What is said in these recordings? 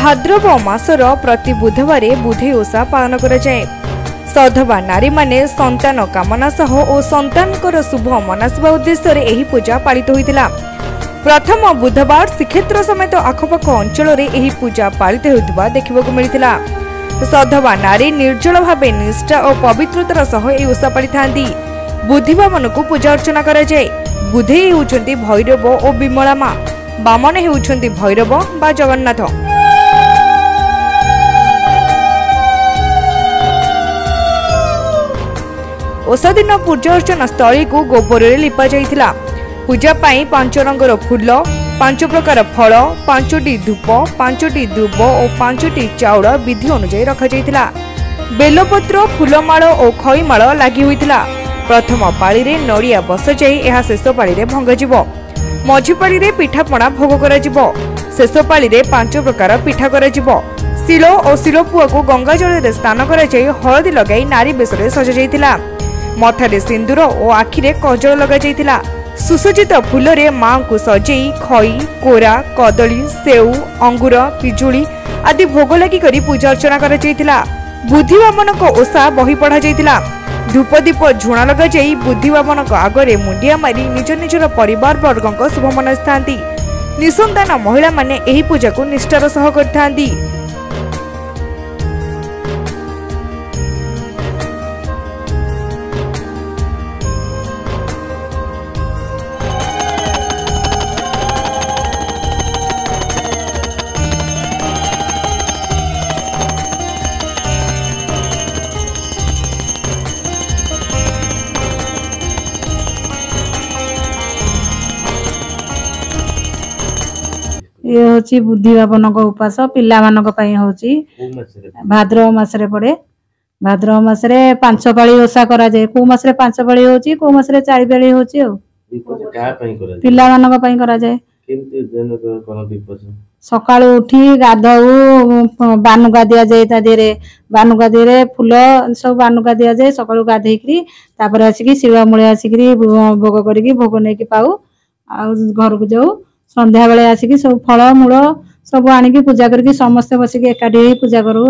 भाद्रव मासर प्रति बुधवार बुधेई ओषा पालन कराए। सधवा नारी माने संतान कामना सह और संतानकर शुभ मनासिबा उद्देश्य एही पूजा पालित होइतिला। प्रथम बुधवार श्रीक्षेत्र समेत आखपाख अंचल में पूजा पालित होइतिबा देखिबाकु मिलितिला। सधवा नारी निर्जल भावे निष्ठा और पवित्रतार सह एही ओषा पालिथांती। बुधिबा मनकु पूजा अर्चना कराए। बुधेई हेउछंती भैरव और विमला मां, बामन हेउछंती भैरव बा जगन्नाथ। ओषा दिन पूजा अर्चना स्थली को गोबर लिपा जाइतिला। पूजा पाई 5 रंगर फूल, 5 प्रकार फल, 5टी धूप, 5टी दूब और 5टी चाउल विधि अनुसार रखा जाइतिला। बेलपत्र, फूलमाल और खईमाल लागि होइतिला। प्रथम पाली रे नड़िया बस जाई एहा शेष पाली रे भंगाजिवो। मझी पाली रे पिठापणा भोग कराजिवो। शेष पाली रे 5 प्रकार पिठा कराजिवो। शिलो और शिलोपुआ को गंगा जल रे स्नान कराई हलदी लगाई नारी बेसरे सजा जाइतिला। मठारे सिंदूर और आखिरे कजल लगा जाइतिला। सुसज्जित फूल रे मां को सजेई खई, कोरा, कदली, सेऊ, अंगूर, पिजुली आदि भोग लगी करी पूजा अर्चना करा जाइतिला। बुद्धिबामनक ओषा बही पढ़ा जाइतिला। धूप दीप झुणा लगा जाई बुद्धिबामनक आगरे मुंडिया मारी निज निजर परिवार वर्गक शुभ मनास्थांती। निसंतान महिला माने एही पूजा को निष्ठार सह करथांती। ये होची बुद्धिबापन को उपास पिला मानक पई होची भाद्रव मासरे पड़े। भाद्रव मासरे 5 पाली ओषा करा जाय। को मासरे 5 पाली होची, को मासरे 4 पाली होची। पिला मानक पई करा जाय। सकाळू उठी गाधऊ बानुका दिया जाय। ता देरे बानुका देरे फूल सब बानुका दिया जाय। सकाळू गाधेकरी तापर आसिकी शिवा मुळे आसिकी भोग करिकी भोग नेकी पाऊ आ घर को जाऊ। संध्या बेले आसिकी सब फल मूल सब आनिकी पूजा करके समस्त बसिकी एकाठी पूजा करू।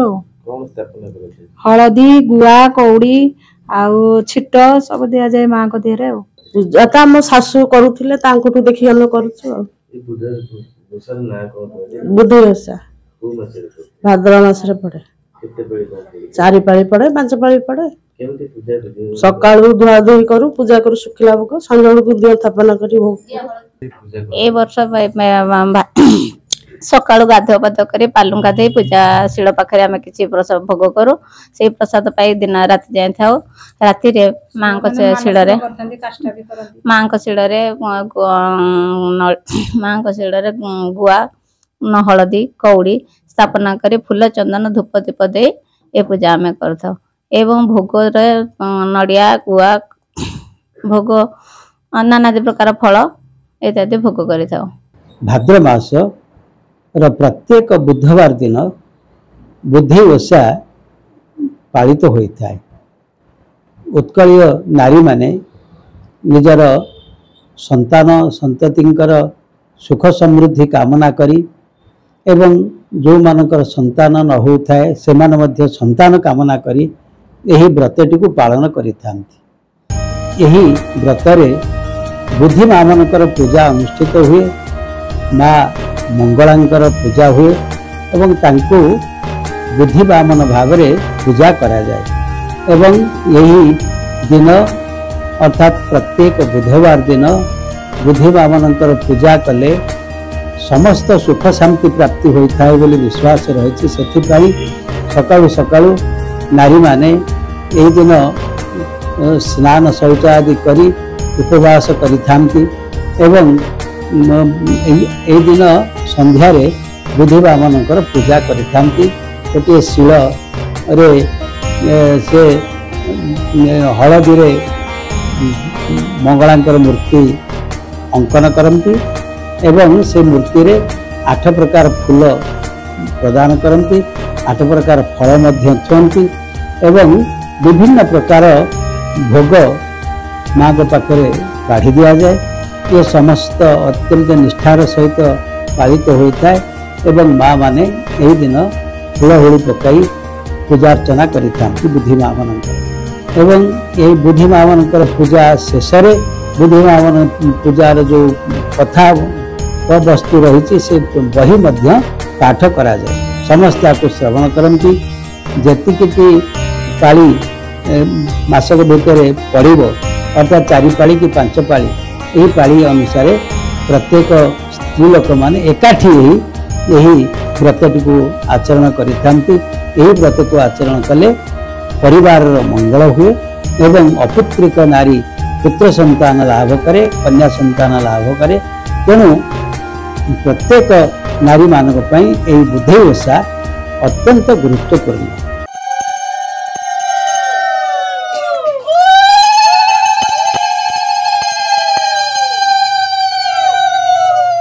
हलदी, गुआ, कौड़ी आउ छिट सब दिया जाए मां को देहरे। पूजा तो आम सासू करुले देखी हम कर बुद्धि ओषा भाद्रव मासरे पड़े। 4 पाली पड़े, 5 पाली पड़े। सकाळू धुआ धुई करू पूजा करू सुखिला भोग संजोग को दिया स्थापना करी भोग। ए वर्ष सकाळू गाधो पाध करी पालुंगा दे पूजा शिल पाखरे आमे किछि प्रसाद भोग करू। से प्रसाद पाई दिन राति जाय थाओ। राति रे मां को शिल रे गुआ न हलदी कौड़ी स्थापना करी फूल चंदन धूप दीप दे ए पूजा आमे करथाओ। एवं भोग रे नड़िया गुआ भोग नानादि प्रकार फल इत्यादि भोग करिथाओ। भाद्र मास र प्रत्येक बुधवार दिन बुद्धि ओषा पालित होता है। उत्कलीय नारी माने निजर संतान संततिंकर सुख समृद्धि कामना करी एवं जो मानकर संतान न होता है से माने संतान कामना करी यही व्रतटी को पालन करिथांती। यही व्रतरे बुद्धि मां मानकर पूजा अनुष्ठित हुए। माँ मंगलांकर पूजा हुए एवं तांको बुद्धि बामन भाव में पूजा करा जाए। एवं यही दिन अर्थात प्रत्येक बुधवार दिन बुद्धि बामनकर पूजा कले समस्त सुख शांति प्राप्ति होता है बोली विश्वास रही। से सकाळू सकाळू नारी माने यही दिन स्नान शौच आदि करी उपवास करिथांती एवं ए दिन संध्या रे बुद्धि बामनकर पूजा करिथांती। गोटे शिल रे से हलदी रे मंगलांकर मूर्ति अंकन करती एवं से मूर्ति रे 8 प्रकार फूल प्रदान करती, 8 प्रकार फल मध्य छुअंती एवं विभिन्न प्रकार भोग माँ को पाखरे काढ़ी दि जाए। ये समस्त अत्यंत निष्ठार सहित पालित होता है एवं माँ माने यही दिन हुड़हुड़ी पकाई पूजा अर्चना करिथा बुद्धि माँ मान एवं ये बुद्धि माँ मान पूजा शेष बुद्धि माँ मान पूजार जो कथा वस्तु रही से बही मध्य पाठ करा जाए समस्त आपको श्रवण करती जी पाली मासक भितर पड़ो अर्थात 4 पाली कि 5 पाली यही पाली अनुसार प्रत्येक स्त्री लोक मैंने एकाठी यही व्रतटी को आचरण करते व्रत को आचरण कले परिवार मंगल हुए एवं अपुत्रिक नारी पुत्र संतान लाभ करे कन्या संतान लाभ करे तेणु प्रत्येक नारी मानक पई एही बुद्धि ओषा अत्यंत गुरुत्वपूर्ण।